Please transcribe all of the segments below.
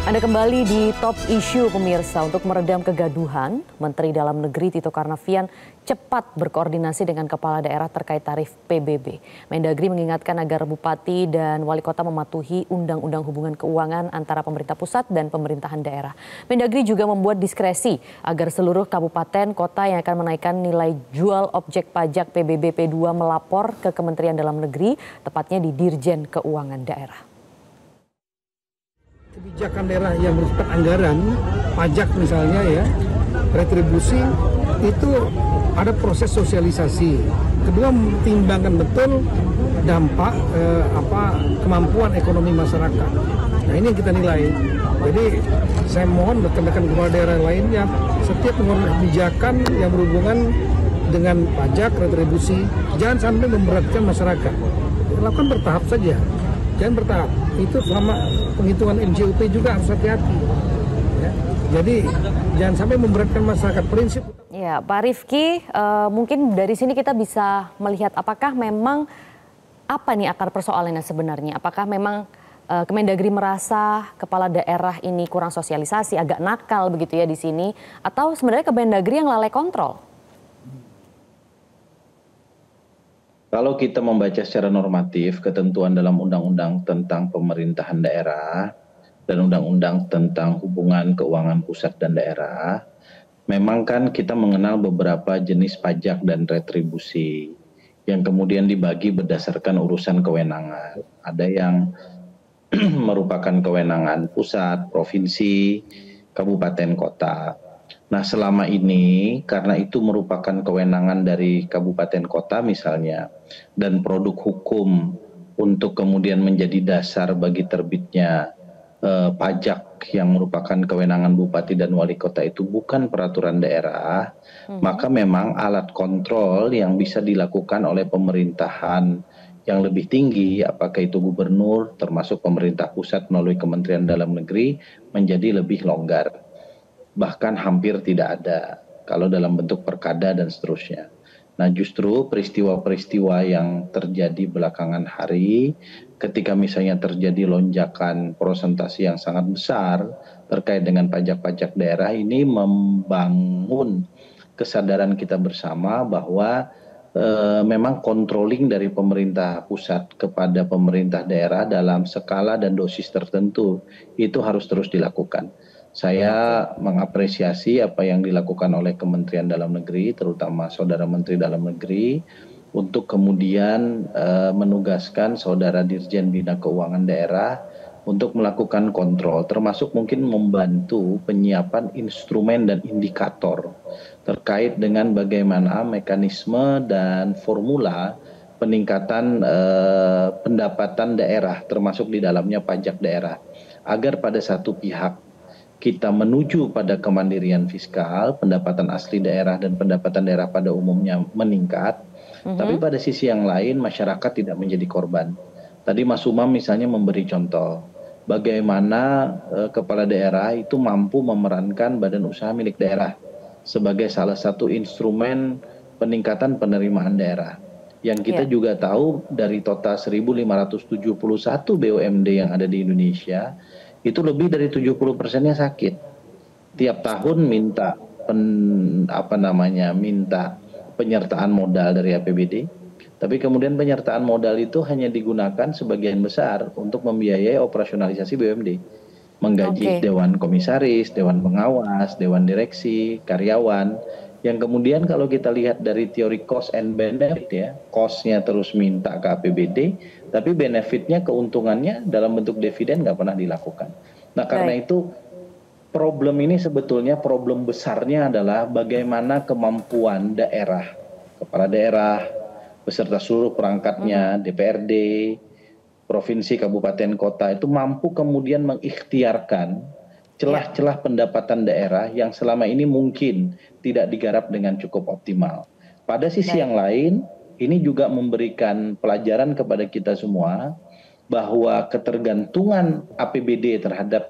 Anda kembali di Top Issue pemirsa. Untuk meredam kegaduhan, Menteri Dalam Negeri Tito Karnavian cepat berkoordinasi dengan kepala daerah terkait tarif PBB. Mendagri mengingatkan agar bupati dan wali kota mematuhi Undang-Undang Hubungan Keuangan antara pemerintah pusat dan pemerintahan daerah. Mendagri juga membuat diskresi agar seluruh kabupaten kota yang akan menaikkan nilai jual objek pajak PBB P2 melapor ke Kementerian Dalam Negeri, tepatnya di Dirjen Keuangan Daerah. Kebijakan daerah yang bersifat anggaran, pajak misalnya ya, retribusi, itu ada proses sosialisasi. Kedua, mempertimbangkan betul dampak kemampuan ekonomi masyarakat. Nah, ini yang kita nilai. Jadi saya mohon rekan-rekan kepala daerah lainnya, setiap mengeluarkan kebijakan yang berhubungan dengan pajak, retribusi, jangan sampai memberatkan masyarakat. Lakukan bertahap saja. Jangan bertahap, itu selama penghitungan NJUP juga harus hati-hati. Ya. Jadi jangan sampai memberatkan masyarakat. Prinsip. Ya, Pak Rifki, mungkin dari sini kita bisa melihat apakah memang apa nih akar persoalannya sebenarnya? Apakah memang Kemendagri merasa kepala daerah ini kurang sosialisasi, agak nakal begitu ya di sini, atau sebenarnya Kemendagri yang lalai kontrol? Kalau kita membaca secara normatif ketentuan dalam undang-undang tentang pemerintahan daerah dan undang-undang tentang hubungan keuangan pusat dan daerah, memang kan kita mengenal beberapa jenis pajak dan retribusi yang kemudian dibagi berdasarkan urusan kewenangan. Ada yang merupakan kewenangan pusat, provinsi, kabupaten, kota. Nah, selama ini karena itu merupakan kewenangan dari kabupaten kota misalnya, dan produk hukum untuk kemudian menjadi dasar bagi terbitnya pajak yang merupakan kewenangan bupati dan wali kota itu bukan peraturan daerah, maka memang alat kontrol yang bisa dilakukan oleh pemerintahan yang lebih tinggi, apakah itu gubernur termasuk pemerintah pusat melalui Kementerian Dalam Negeri, menjadi lebih longgar. Bahkan hampir tidak ada kalau dalam bentuk perkada dan seterusnya. Nah, justru peristiwa-peristiwa yang terjadi belakangan hari ketika misalnya terjadi lonjakan prosentasi yang sangat besar terkait dengan pajak-pajak daerah ini membangun kesadaran kita bersama bahwa memang controlling dari pemerintah pusat kepada pemerintah daerah dalam skala dan dosis tertentu itu harus terus dilakukan. Saya mengapresiasi apa yang dilakukan oleh Kementerian Dalam Negeri, terutama Saudara Menteri Dalam Negeri, untuk kemudian menugaskan Saudara Dirjen Bina Keuangan Daerah untuk melakukan kontrol, termasuk mungkin membantu penyiapan instrumen dan indikator terkait dengan bagaimana mekanisme dan formula peningkatan pendapatan daerah, termasuk di dalamnya pajak daerah, agar pada satu pihak kita menuju pada kemandirian fiskal, pendapatan asli daerah dan pendapatan daerah pada umumnya meningkat, tapi pada sisi yang lain masyarakat tidak menjadi korban. Tadi Mas Umam misalnya memberi contoh, bagaimana kepala daerah itu mampu memerankan badan usaha milik daerah sebagai salah satu instrumen peningkatan penerimaan daerah. Yang kita juga tahu dari total 1.571 BUMD yang ada di Indonesia, itu lebih dari 70%-nya sakit. Tiap tahun minta penyertaan modal dari APBD, tapi kemudian penyertaan modal itu hanya digunakan sebagian besar untuk membiayai operasionalisasi BUMD, menggaji dewan komisaris, dewan pengawas, dewan direksi, karyawan, yang kemudian kalau kita lihat dari teori cost and benefit ya, cost-nya terus minta ke APBD, tapi benefitnya, keuntungannya dalam bentuk dividen nggak pernah dilakukan. Nah, karena itu problem ini sebetulnya problem besarnya adalah bagaimana kemampuan daerah, kepala daerah, beserta seluruh perangkatnya, DPRD, provinsi, kabupaten, kota itu mampu kemudian mengikhtiarkan celah-celah pendapatan daerah yang selama ini mungkin tidak digarap dengan cukup optimal. Pada sisi yang lain, ini juga memberikan pelajaran kepada kita semua bahwa ketergantungan APBD terhadap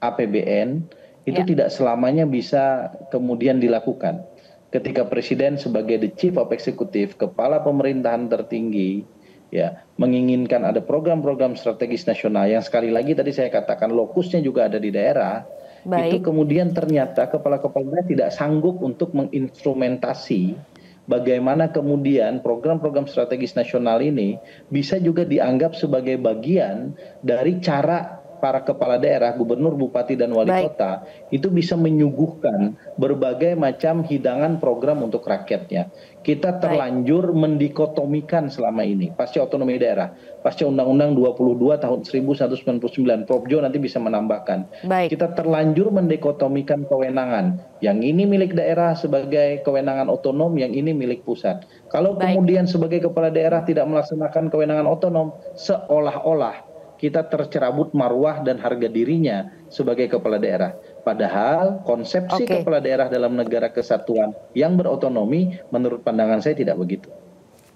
APBN itu tidak selamanya bisa kemudian dilakukan. Ketika Presiden sebagai the chief of executive, kepala pemerintahan tertinggi, ya menginginkan ada program-program strategis nasional yang sekali lagi tadi saya katakan lokusnya juga ada di daerah. Itu kemudian ternyata kepala-kepala daerah tidak sanggup untuk menginstrumentasi bagaimana kemudian program-program strategis nasional ini bisa juga dianggap sebagai bagian dari cara para kepala daerah, gubernur, bupati, dan wali kota itu bisa menyuguhkan berbagai macam hidangan program untuk rakyatnya. Kita terlanjur mendikotomikan selama ini pasca otonomi daerah, pasca Undang-Undang 22 tahun 1999. Prof. Jo nanti bisa menambahkan. Kita terlanjur mendikotomikan kewenangan. Yang ini milik daerah sebagai kewenangan otonom, yang ini milik pusat. Kalau kemudian sebagai kepala daerah tidak melaksanakan kewenangan otonom, seolah-olah kita tercerabut marwah dan harga dirinya sebagai kepala daerah. Padahal konsepsi kepala daerah dalam negara kesatuan yang berotonomi menurut pandangan saya tidak begitu.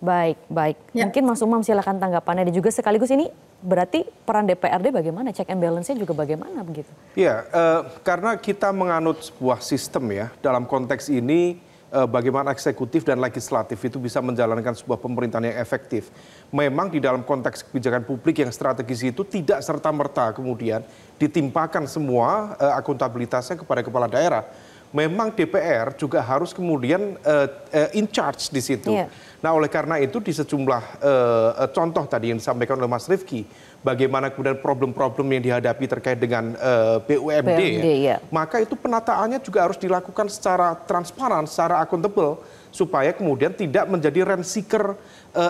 Baik. Mungkin Mas Umam silakan tanggapannya, dan juga sekaligus ini berarti peran DPRD bagaimana, check and balance-nya juga bagaimana begitu? Ya, karena kita menganut sebuah sistem ya, dalam konteks ini bagaimana eksekutif dan legislatif itu bisa menjalankan sebuah pemerintahan yang efektif. Memang di dalam konteks kebijakan publik yang strategis itu tidak serta-merta kemudian ditimpakan semua akuntabilitasnya kepada kepala daerah. Memang DPR juga harus kemudian in charge di situ. Nah, oleh karena itu di sejumlah contoh tadi yang disampaikan oleh Mas Rifki, bagaimana kemudian problem-problem yang dihadapi terkait dengan BUMD, maka itu penataannya juga harus dilakukan secara transparan, secara akuntabel, supaya kemudian tidak menjadi rent seeker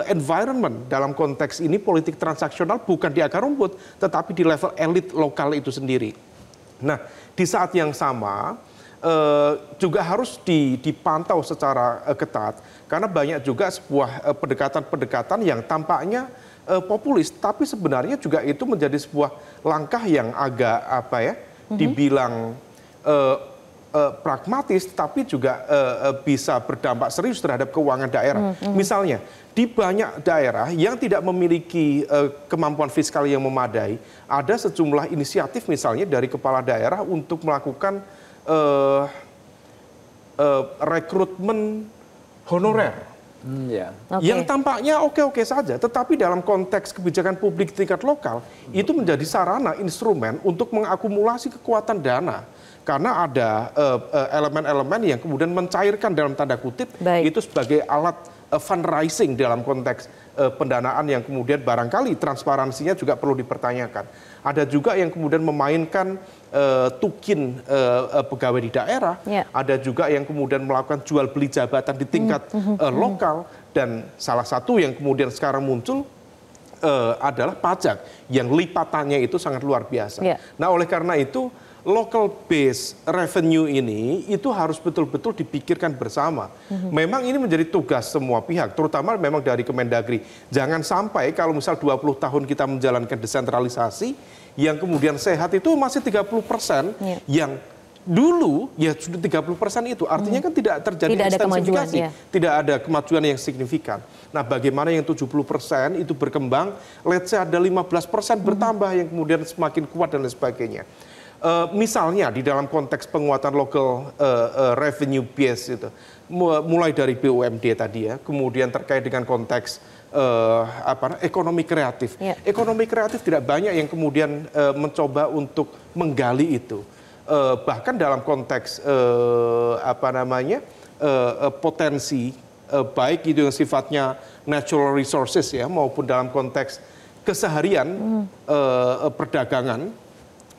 environment dalam konteks ini politik transaksional, bukan di akar rumput, tetapi di level elit lokal itu sendiri. Nah, di saat yang sama juga harus dipantau secara ketat, karena banyak juga sebuah pendekatan-pendekatan yang tampaknya populis, tapi sebenarnya juga itu menjadi sebuah langkah yang agak dibilang pragmatis, tapi juga bisa berdampak serius terhadap keuangan daerah. Misalnya di banyak daerah yang tidak memiliki kemampuan fiskal yang memadai, ada sejumlah inisiatif misalnya dari kepala daerah untuk melakukan rekrutmen honorer. Yang tampaknya oke-oke saja, tetapi dalam konteks kebijakan publik tingkat lokal itu menjadi sarana instrumen untuk mengakumulasi kekuatan dana, karena ada elemen-elemen yang kemudian mencairkan dalam tanda kutip itu sebagai alat fundraising dalam konteks pendanaan yang kemudian barangkali transparansinya juga perlu dipertanyakan. Ada juga yang kemudian memainkan tukin pegawai di daerah, ada juga yang kemudian melakukan jual beli jabatan di tingkat lokal, dan salah satu yang kemudian sekarang muncul adalah pajak yang lipatannya itu sangat luar biasa. Nah, oleh karena itu local base revenue ini itu harus betul-betul dipikirkan bersama. Memang ini menjadi tugas semua pihak, terutama memang dari Kemendagri. Jangan sampai kalau misal 20 tahun kita menjalankan desentralisasi, yang kemudian sehat itu masih 30%, yang dulu ya sudah 30% itu artinya kan tidak terjadi ekstensifikasi, tidak ada kemajuan yang signifikan. Nah, bagaimana yang 70% itu berkembang, let's say ada 15% bertambah yang kemudian semakin kuat dan lain sebagainya. Misalnya di dalam konteks penguatan local revenue base itu, mulai dari BUMD tadi ya, kemudian terkait dengan konteks ekonomi kreatif. Ekonomi kreatif tidak banyak yang kemudian mencoba untuk menggali itu. Bahkan dalam konteks potensi baik itu yang sifatnya natural resources ya, maupun dalam konteks keseharian perdagangan,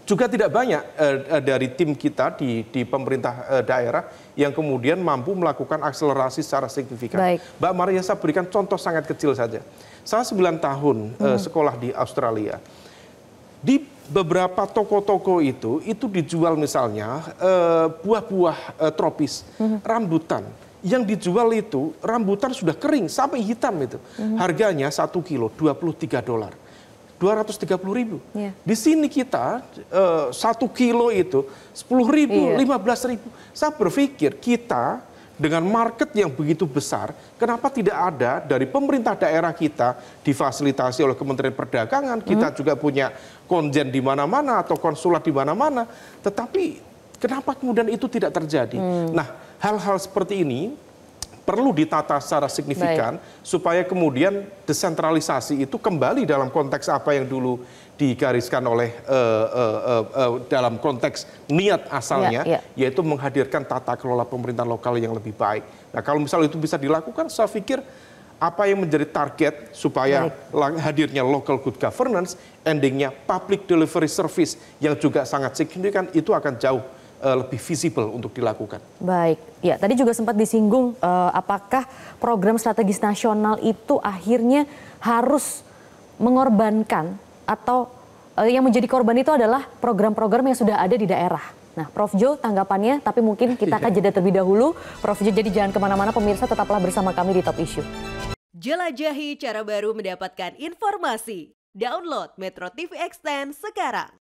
juga tidak banyak dari tim kita di pemerintah daerah yang kemudian mampu melakukan akselerasi secara signifikan. Mbak Maria, saya berikan contoh sangat kecil saja. Saya 9 tahun sekolah di Australia. Di beberapa toko-toko itu dijual misalnya buah-buah tropis, rambutan. Yang dijual itu rambutan sudah kering sampai hitam itu. Harganya 1 kilo $23. 230.000. Di sini kita 1 kilo itu 10.000, 15.000. Saya berpikir kita dengan market yang begitu besar, kenapa tidak ada dari pemerintah daerah kita difasilitasi oleh Kementerian Perdagangan, kita juga punya konjen di mana-mana atau konsulat di mana-mana, tetapi kenapa kemudian itu tidak terjadi? Nah, hal-hal seperti ini perlu ditata secara signifikan supaya kemudian desentralisasi itu kembali dalam konteks apa yang dulu digariskan oleh dalam konteks niat asalnya, yaitu menghadirkan tata kelola pemerintahan lokal yang lebih baik. Nah, kalau misalnya itu bisa dilakukan, saya pikir apa yang menjadi target supaya hadirnya local good governance, endingnya public delivery service yang juga sangat signifikan, itu akan jauh lebih visible untuk dilakukan. Baik, ya tadi juga sempat disinggung apakah program strategis nasional itu akhirnya harus mengorbankan atau yang menjadi korban itu adalah program-program yang sudah ada di daerah. Nah, Prof. Jo tanggapannya, tapi mungkin kita akan jeda terlebih dahulu. Prof. Jo, jadi jangan kemana-mana, pemirsa tetaplah bersama kami di Top Issue. Jelajahi cara baru mendapatkan informasi. Download Metro TV Extend sekarang.